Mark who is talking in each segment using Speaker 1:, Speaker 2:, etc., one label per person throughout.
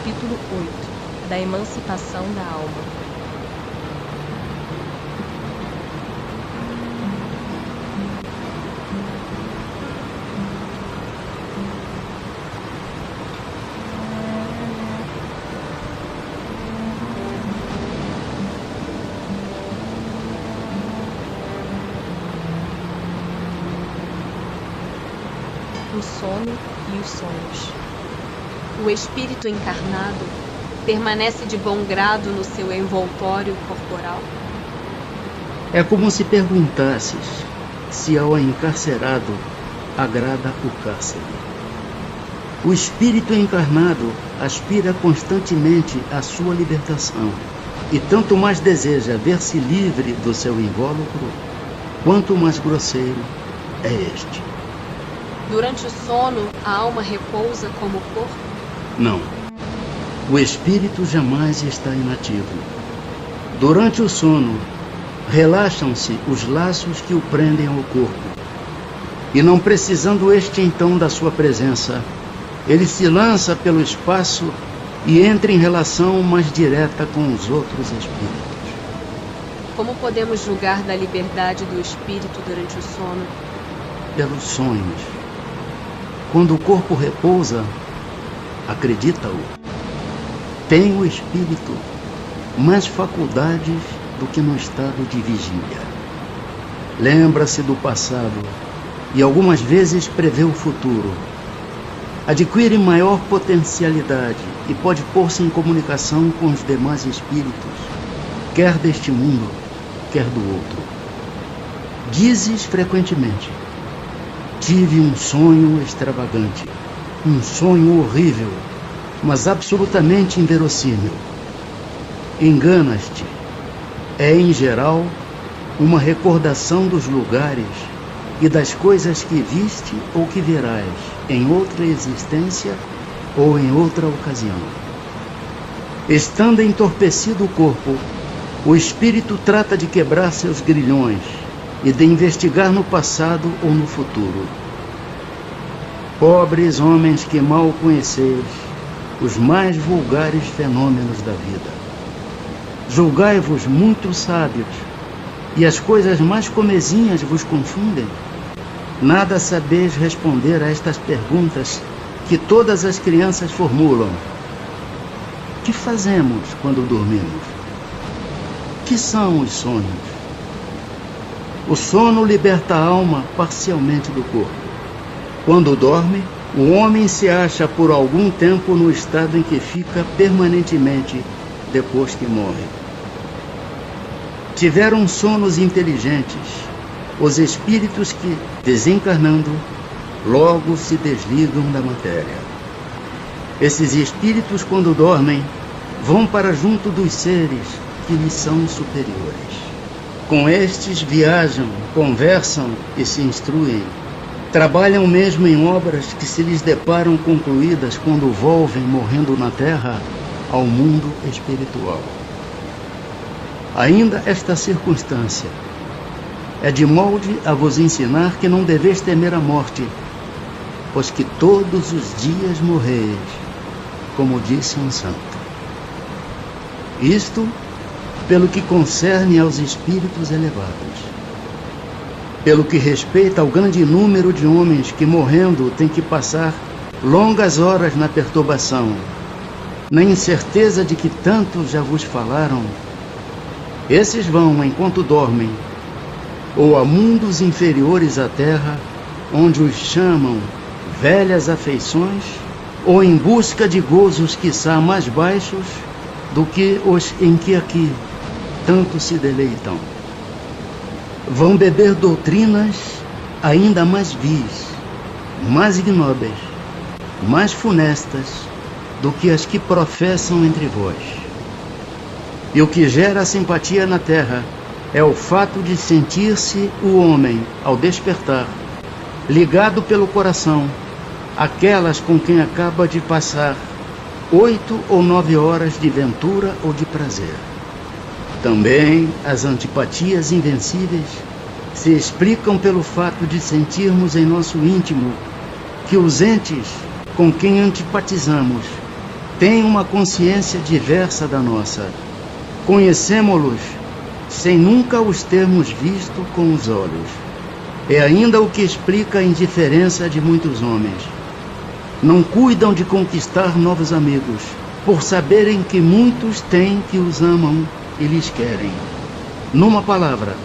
Speaker 1: Capítulo 8 da emancipação da alma. O sono e os sonhos. O espírito encarnado permanece de bom grado no seu envoltório corporal?
Speaker 2: É como se perguntasses se ao encarcerado agrada o cárcere. O espírito encarnado aspira constantemente à sua libertação e tanto mais deseja ver-se livre do seu invólucro, quanto mais grosseiro é este.
Speaker 1: Durante o sono, a alma repousa como o corpo?
Speaker 2: Não. O espírito jamais está inativo. Durante o sono, relaxam-se os laços que o prendem ao corpo. E não precisando este então da sua presença, ele se lança pelo espaço e entra em relação mais direta com os outros espíritos.
Speaker 1: Como podemos julgar da liberdade do espírito durante o sono?
Speaker 2: Pelos sonhos. Quando o corpo repousa, acredita-o, tem o espírito mais faculdades do que no estado de vigília. Lembra-se do passado e algumas vezes prevê o futuro. Adquire maior potencialidade e pode pôr-se em comunicação com os demais espíritos, quer deste mundo, quer do outro. Dizes frequentemente: tive um sonho extravagante, um sonho horrível, mas absolutamente inverossímil. Enganas-te. É, em geral, uma recordação dos lugares e das coisas que viste ou que verás em outra existência ou em outra ocasião. Estando entorpecido o corpo, o espírito trata de quebrar seus grilhões e de investigar no passado ou no futuro. Pobres homens que mal conheceis os mais vulgares fenômenos da vida. Julgai-vos muito sábios, e as coisas mais comezinhas vos confundem. Nada sabeis responder a estas perguntas que todas as crianças formulam. Que fazemos quando dormimos? Que são os sonhos? O sono liberta a alma parcialmente do corpo. Quando dorme, o homem se acha por algum tempo no estado em que fica permanentemente depois que morre. Tiveram sonos inteligentes os espíritos que, desencarnando, logo se desligam da matéria. Esses espíritos, quando dormem, vão para junto dos seres que lhes são superiores. Com estes viajam, conversam e se instruem. Trabalham mesmo em obras que se lhes deparam concluídas quando volvem, morrendo na terra, ao mundo espiritual. Ainda esta circunstância é de molde a vos ensinar que não deveis temer a morte, pois que todos os dias morreis, como disse um santo. Isto pelo que concerne aos espíritos elevados. Pelo que respeita ao grande número de homens que, morrendo, têm que passar longas horas na perturbação, na incerteza de que tantos já vos falaram, esses vão, enquanto dormem, ou a mundos inferiores à terra, onde os chamam velhas afeições, ou em busca de gozos quiçá mais baixos do que os em que aqui tanto se deleitam. Vão beber doutrinas ainda mais vis, mais ignóbeis, mais funestas do que as que professam entre vós. E o que gera simpatia na terra é o fato de sentir-se o homem, ao despertar, ligado pelo coração àquelas com quem acaba de passar 8 ou 9 horas de ventura ou de prazer. Também as antipatias invencíveis se explicam pelo fato de sentirmos em nosso íntimo que os entes com quem antipatizamos têm uma consciência diversa da nossa. Conhecemo-los sem nunca os termos visto com os olhos. É ainda o que explica a indiferença de muitos homens. Não cuidam de conquistar novos amigos, por saberem que muitos têm que os amam e lhes querem. Numa palavra,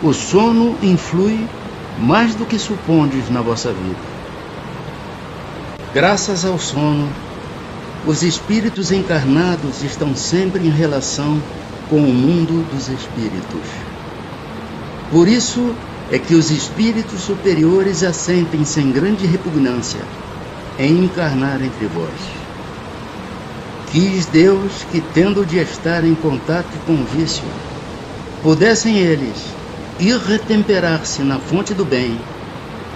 Speaker 2: o sono influi mais do que supondes na vossa vida. Graças ao sono, os espíritos encarnados estão sempre em relação com o mundo dos espíritos. Por isso é que os espíritos superiores assentem sem grande repugnância em encarnar entre vós. Quis Deus que, tendo de estar em contato com o vício, pudessem eles ir retemperar-se na fonte do bem,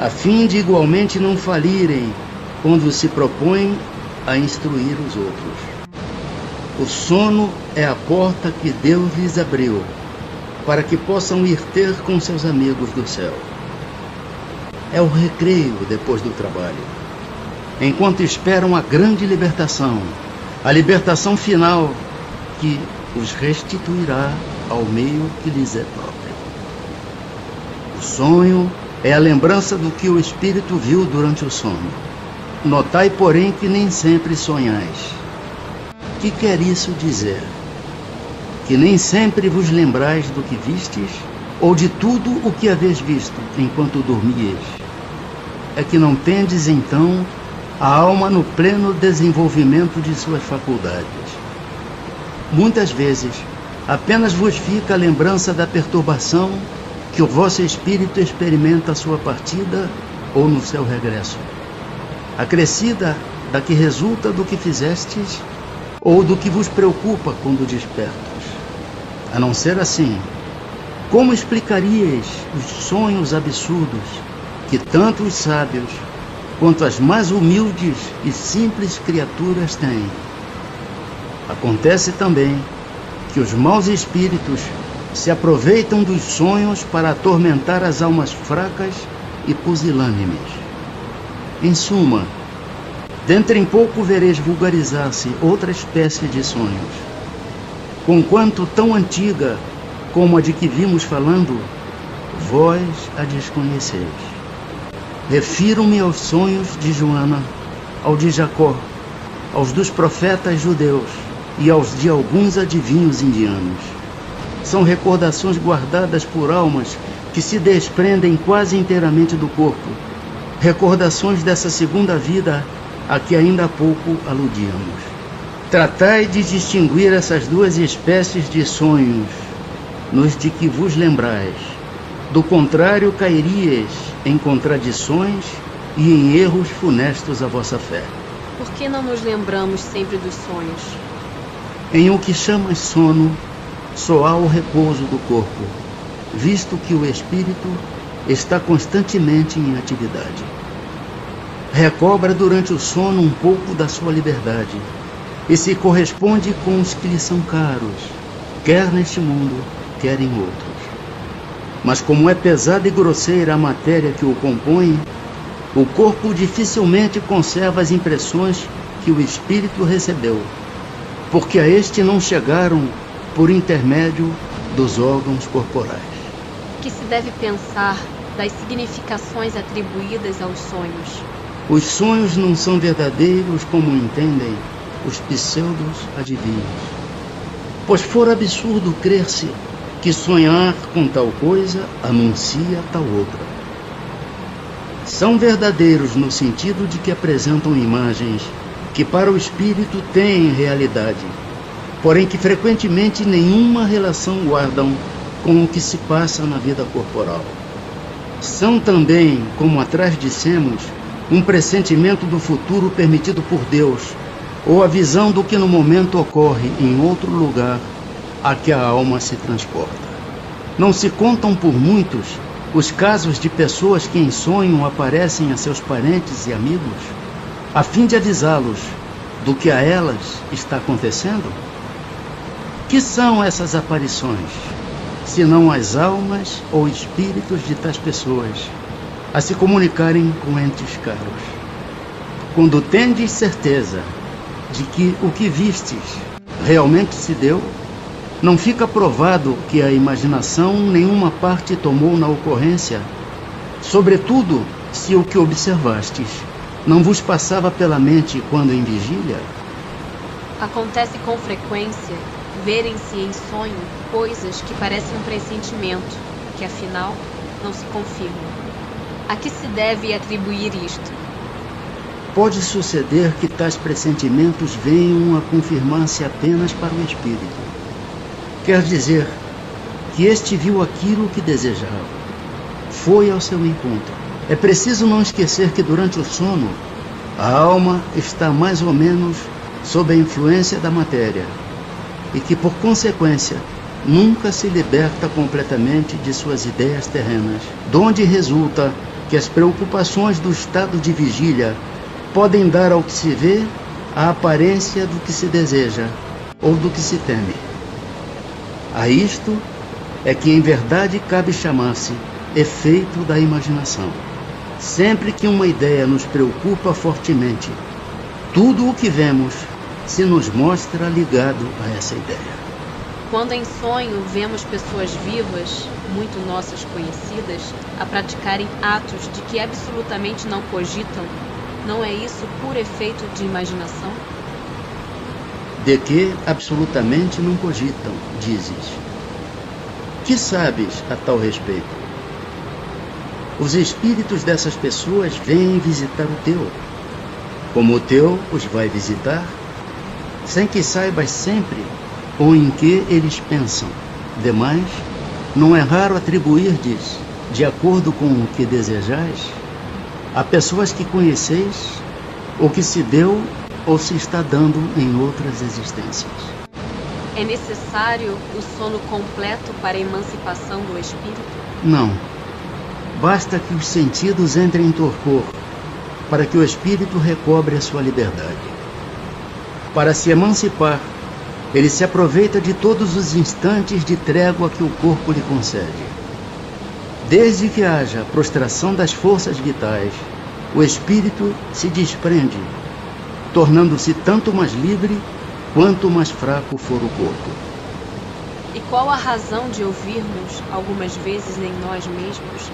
Speaker 2: a fim de igualmente não falirem quando se propõem a instruir os outros. O sono é a porta que Deus lhes abriu, para que possam ir ter com seus amigos do céu. É o recreio depois do trabalho, enquanto esperam a grande libertação, a libertação final que os restituirá ao meio que lhes é próprio. O sonho é a lembrança do que o espírito viu durante o sono. Notai, porém, que nem sempre sonhais. Que quer isso dizer? Que nem sempre vos lembrais do que vistes, ou de tudo o que haveis visto enquanto dormieis. É que não tendes, então, a alma no pleno desenvolvimento de suas faculdades. Muitas vezes, apenas vos fica a lembrança da perturbação que o vosso espírito experimenta à sua partida ou no seu regresso, acrescida da que resulta do que fizestes ou do que vos preocupa quando despertos. A não ser assim, como explicaríeis os sonhos absurdos que tanto os sábios quanto as mais humildes e simples criaturas têm? Acontece também que os maus espíritos se aproveitam dos sonhos para atormentar as almas fracas e pusilânimes. Em suma, dentro em pouco vereis vulgarizar-se outra espécie de sonhos, conquanto tão antiga como a de que vimos falando, vós a desconheceis. Refiro-me aos sonhos de Joana, ao de Jacó, aos dos profetas judeus e aos de alguns adivinhos indianos. São recordações guardadas por almas que se desprendem quase inteiramente do corpo, recordações dessa segunda vida a que ainda há pouco aludíamos. Tratai de distinguir essas duas espécies de sonhos, nos de que vos lembrais. Do contrário, cairíeis em contradições e em erros funestos à vossa fé.
Speaker 1: Por que não nos lembramos sempre dos sonhos?
Speaker 2: Em o que chamas sono, só há o repouso do corpo, visto que o espírito está constantemente em atividade. Recobra durante o sono um pouco da sua liberdade e se corresponde com os que lhe são caros, quer neste mundo, quer em outros. Mas como é pesada e grosseira a matéria que o compõe, o corpo dificilmente conserva as impressões que o espírito recebeu, porque a este não chegaram por intermédio dos órgãos corporais.
Speaker 1: O que se deve pensar das significações atribuídas aos sonhos?
Speaker 2: Os sonhos não são verdadeiros como entendem os pseudos adivinhos. Pois for absurdo crer-se que sonhar com tal coisa anuncia tal outra. São verdadeiros no sentido de que apresentam imagens que para o espírito têm realidade, porém que frequentemente nenhuma relação guardam com o que se passa na vida corporal. São também, como atrás dissemos, um pressentimento do futuro permitido por Deus, ou a visão do que no momento ocorre em outro lugar a que a alma se transporta. Não se contam por muitos os casos de pessoas que em sonho aparecem a seus parentes e amigos, a fim de avisá-los do que a elas está acontecendo? Que são essas aparições, senão as almas ou espíritos de tais pessoas a se comunicarem com entes caros? Quando tendes certeza de que o que vistes realmente se deu, não fica provado que a imaginação nenhuma parte tomou na ocorrência, sobretudo se o que observastes não vos passava pela mente quando em vigília?
Speaker 1: Acontece com frequência verem-se em sonho coisas que parecem um pressentimento, que afinal não se confirmam. A que se deve atribuir isto?
Speaker 2: Pode suceder que tais pressentimentos venham a confirmar-se apenas para o espírito. Quer dizer que este viu aquilo que desejava, foi ao seu encontro. É preciso não esquecer que durante o sono, a alma está mais ou menos sob a influência da matéria e que, por consequência, nunca se liberta completamente de suas ideias terrenas, donde resulta que as preocupações do estado de vigília podem dar ao que se vê a aparência do que se deseja ou do que se teme. A isto é que em verdade cabe chamar-se efeito da imaginação. Sempre que uma ideia nos preocupa fortemente, tudo o que vemos se nos mostra ligado a essa ideia.
Speaker 1: Quando em sonho vemos pessoas vivas, muito nossas conhecidas, a praticarem atos de que absolutamente não cogitam, não é isso por efeito de imaginação?
Speaker 2: De que absolutamente não cogitam, dizes. Que sabes a tal respeito? Os espíritos dessas pessoas vêm visitar o teu, como o teu os vai visitar, sem que saibas sempre ou em que eles pensam. Demais, não é raro atribuir-lhes, de acordo com o que desejais, a pessoas que conheceis, ou que se deu ou se está dando em outras existências.
Speaker 1: É necessário o sono completo para a emancipação do espírito?
Speaker 2: Não. Basta que os sentidos entrem em torpor, para que o espírito recobre a sua liberdade. Para se emancipar, ele se aproveita de todos os instantes de trégua que o corpo lhe concede. Desde que haja prostração das forças vitais, o espírito se desprende, tornando-se tanto mais livre quanto mais fraco for o corpo.
Speaker 1: E qual a razão de ouvirmos, algumas vezes em nós mesmos,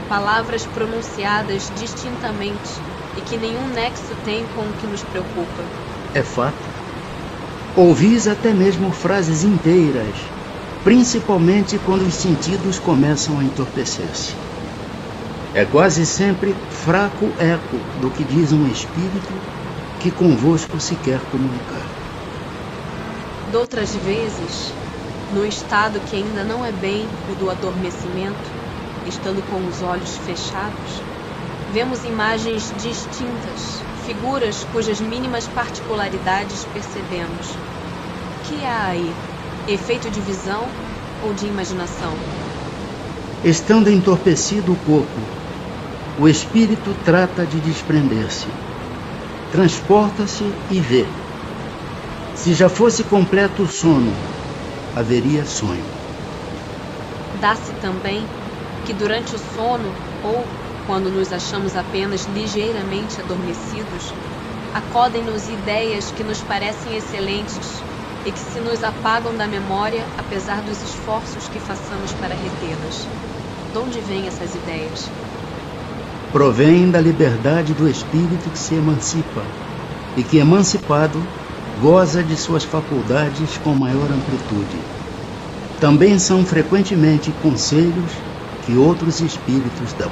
Speaker 1: palavras pronunciadas distintamente e que nenhum nexo tem com o que nos preocupa?
Speaker 2: É fato. Ouvis até mesmo frases inteiras, principalmente quando os sentidos começam a entorpecer-se. É quase sempre fraco eco do que diz um espírito que convosco se quer comunicar.
Speaker 1: Doutras vezes, no estado que ainda não é bem o do adormecimento, estando com os olhos fechados, vemos imagens distintas, figuras cujas mínimas particularidades percebemos. Que há aí? Efeito de visão ou de imaginação?
Speaker 2: Estando entorpecido o corpo, o espírito trata de desprender-se, transporta-se e vê. Se já fosse completo o sono, haveria sonho.
Speaker 1: Dá-se também que durante o sono, ou quando nos achamos apenas ligeiramente adormecidos, acodem-nos ideias que nos parecem excelentes e que se nos apagam da memória apesar dos esforços que façamos para retê-las. De onde vêm essas ideias?
Speaker 2: Provém da liberdade do espírito que se emancipa e que, emancipado, goza de suas faculdades com maior amplitude. Também são frequentemente conselhos que outros espíritos dão.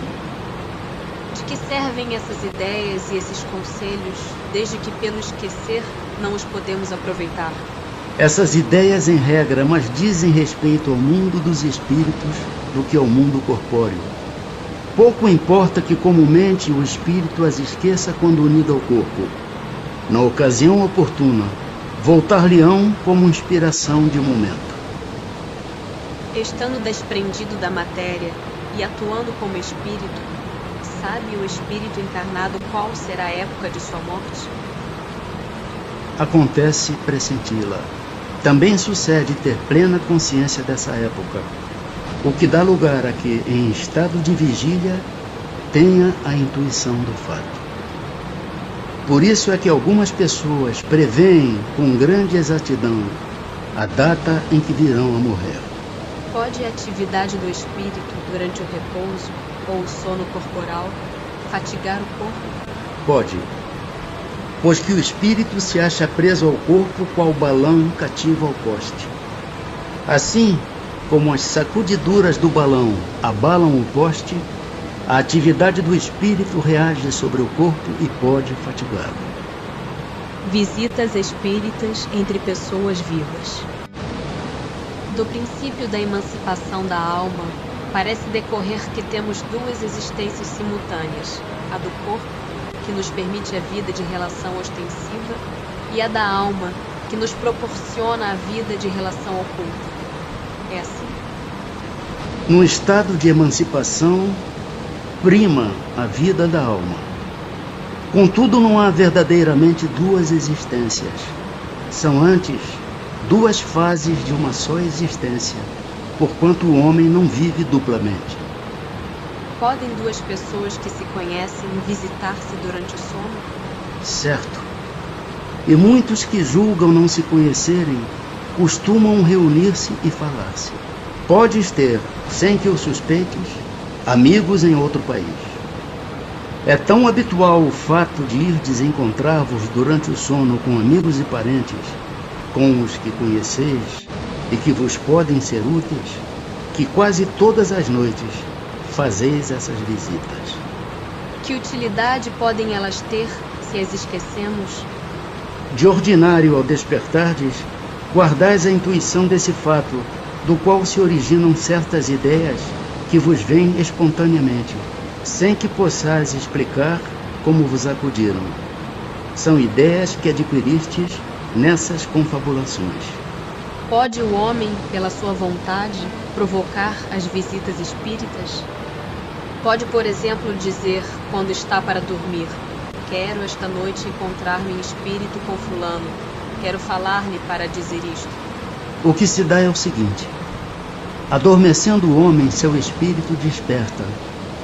Speaker 1: De que servem essas ideias e esses conselhos, desde que pelo esquecer não os podemos aproveitar?
Speaker 2: Essas ideias, em regra, mais dizem respeito ao mundo dos espíritos do que ao mundo corpóreo. Pouco importa que comumente o espírito as esqueça quando unido ao corpo. Na ocasião oportuna, voltar-lhe-ão como inspiração de momento.
Speaker 1: Estando desprendido da matéria e atuando como espírito, sabe o espírito encarnado qual será a época de sua morte?
Speaker 2: Acontece pressenti-la. Também sucede ter plena consciência dessa época, o que dá lugar a que, em estado de vigília, tenha a intuição do fato. Por isso é que algumas pessoas preveem com grande exatidão a data em que virão a morrer.
Speaker 1: Pode a atividade do espírito durante o repouso ou o sono corporal fatigar o corpo?
Speaker 2: Pode, pois que o espírito se acha preso ao corpo qual balão cativo ao poste. Assim como as sacudiduras do balão abalam o poste, a atividade do espírito reage sobre o corpo e pode fatigá-lo.
Speaker 1: Visitas espíritas entre pessoas vivas. Do princípio da emancipação da alma, parece decorrer que temos duas existências simultâneas, a do corpo, que nos permite a vida de relação ostensiva, e a da alma, que nos proporciona a vida de relação oculta. É assim?
Speaker 2: No estado de emancipação, prima a vida da alma. Contudo, não há verdadeiramente duas existências. São antes duas fases de uma só existência, porquanto o homem não vive duplamente.
Speaker 1: Podem duas pessoas que se conhecem visitar-se durante o sono?
Speaker 2: Certo. E muitos que julgam não se conhecerem costumam reunir-se e falar-se. Podes ter, sem que o suspeites, amigos em outro país. É tão habitual o fato de ir desencontrar-vos durante o sono com amigos e parentes, com os que conheceis e que vos podem ser úteis, que quase todas as noites fazeis essas visitas.
Speaker 1: Que utilidade podem elas ter se as esquecemos?
Speaker 2: De ordinário, ao despertardes, guardais a intuição desse fato, do qual se originam certas ideias que vos vêm espontaneamente, sem que possais explicar como vos acudiram. São ideias que adquiristes nessas confabulações.
Speaker 1: Pode o homem, pela sua vontade, provocar as visitas espíritas? Pode, por exemplo, dizer, quando está para dormir: quero esta noite encontrar-me em espírito com fulano, quero falar-lhe para dizer isto.
Speaker 2: O que se dá é o seguinte: adormecendo o homem, seu espírito desperta,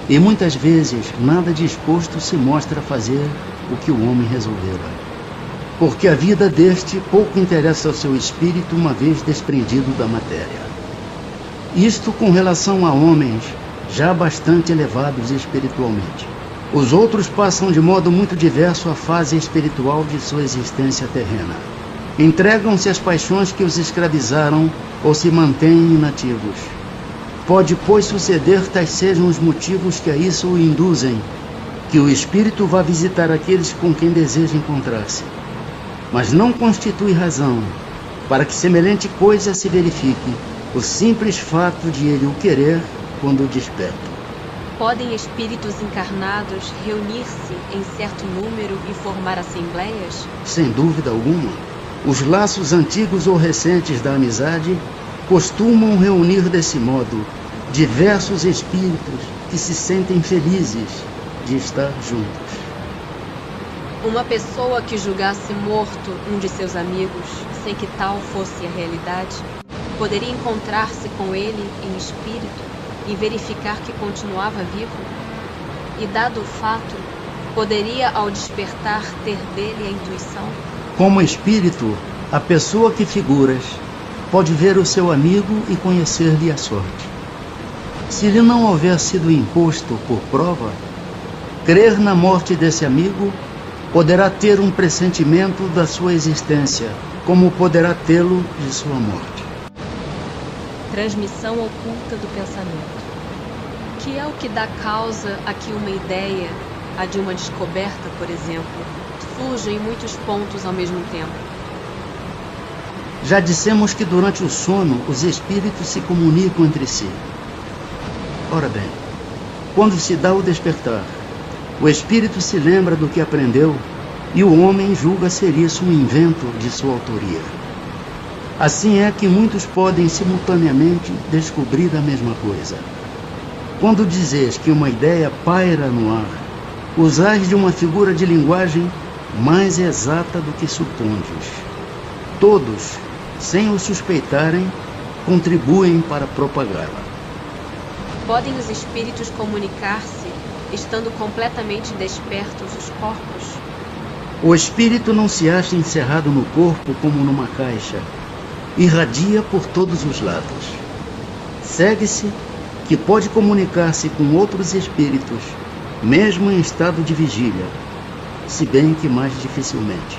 Speaker 2: e muitas vezes nada disposto se mostra a fazer o que o homem resolvera, porque a vida deste pouco interessa ao seu espírito uma vez desprendido da matéria. Isto com relação a homens já bastante elevados espiritualmente. Os outros passam de modo muito diverso a fase espiritual de sua existência terrena. Entregam-se às paixões que os escravizaram ou se mantêm inativos. Pode, pois, suceder tais sejam os motivos que a isso o induzem, que o espírito vá visitar aqueles com quem deseja encontrar-se. Mas não constitui razão para que semelhante coisa se verifique, o simples fato de ele o querer quando desperta.
Speaker 1: Podem espíritos encarnados reunir-se em certo número e formar assembleias?
Speaker 2: Sem dúvida alguma. Os laços antigos ou recentes da amizade costumam reunir desse modo diversos espíritos que se sentem felizes de estar juntos.
Speaker 1: Uma pessoa que julgasse morto um de seus amigos, sem que tal fosse a realidade, poderia encontrar-se com ele em espírito e verificar que continuava vivo? E, dado o fato, poderia, ao despertar, ter dele a intuição?
Speaker 2: Como espírito, a pessoa que figuras pode ver o seu amigo e conhecer-lhe a sorte. Se lhe não houver sido imposto por prova, crer na morte desse amigo poderá ter um pressentimento da sua existência, como poderá tê-lo de sua morte.
Speaker 1: Transmissão oculta do pensamento. Que é o que dá causa a que uma ideia, a de uma descoberta, por exemplo, surja em muitos pontos ao mesmo tempo?
Speaker 2: Já dissemos que durante o sono os espíritos se comunicam entre si. Ora bem, quando se dá o despertar, o espírito se lembra do que aprendeu e o homem julga ser isso um invento de sua autoria. Assim é que muitos podem simultaneamente descobrir a mesma coisa. Quando dizes que uma ideia paira no ar, usais de uma figura de linguagem mais exata do que supondes. Todos, sem o suspeitarem, contribuem para propagá-la.
Speaker 1: Podem os espíritos comunicar-se, estando completamente despertos os corpos?
Speaker 2: O espírito não se acha encerrado no corpo como numa caixa, irradia por todos os lados. Segue-se que pode comunicar-se com outros espíritos, mesmo em estado de vigília, se bem que mais dificilmente.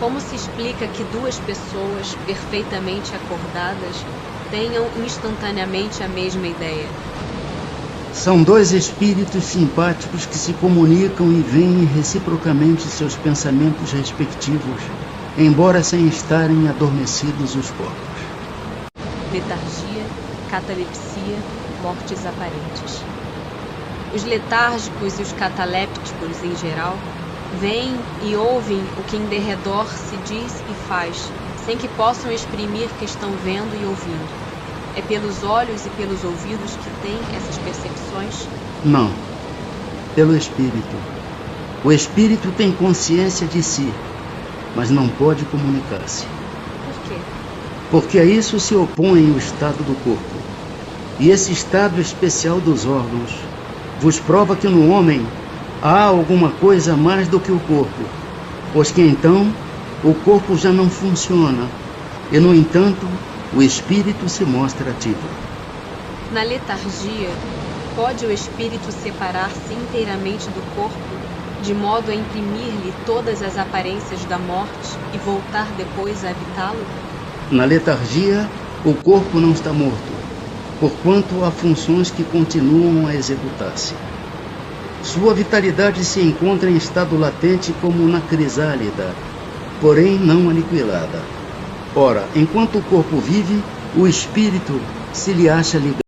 Speaker 1: Como se explica que duas pessoas perfeitamente acordadas tenham instantaneamente a mesma ideia?
Speaker 2: São dois espíritos simpáticos que se comunicam e veem reciprocamente seus pensamentos respectivos, embora sem estarem adormecidos os corpos.
Speaker 1: Letargia, catalepsia, mortes aparentes. Os letárgicos e os catalépticos, em geral, veem e ouvem o que em derredor se diz e faz, sem que possam exprimir que estão vendo e ouvindo. É pelos olhos e pelos ouvidos que têm essas percepções?
Speaker 2: Não, pelo espírito. O espírito tem consciência de si, mas não pode comunicar-se.
Speaker 1: Por quê?
Speaker 2: Porque a isso se opõe o estado do corpo. E esse estado especial dos órgãos vos prova que no homem há alguma coisa mais do que o corpo, pois que então o corpo já não funciona, e no entanto o espírito se mostra ativo.
Speaker 1: Na letargia, pode o espírito separar-se inteiramente do corpo, de modo a imprimir-lhe todas as aparências da morte e voltar depois a habitá-lo?
Speaker 2: Na letargia, o corpo não está morto, porquanto há funções que continuam a executar-se. Sua vitalidade se encontra em estado latente como na crisálida, porém não aniquilada. Ora, enquanto o corpo vive, o espírito se lhe acha ligado.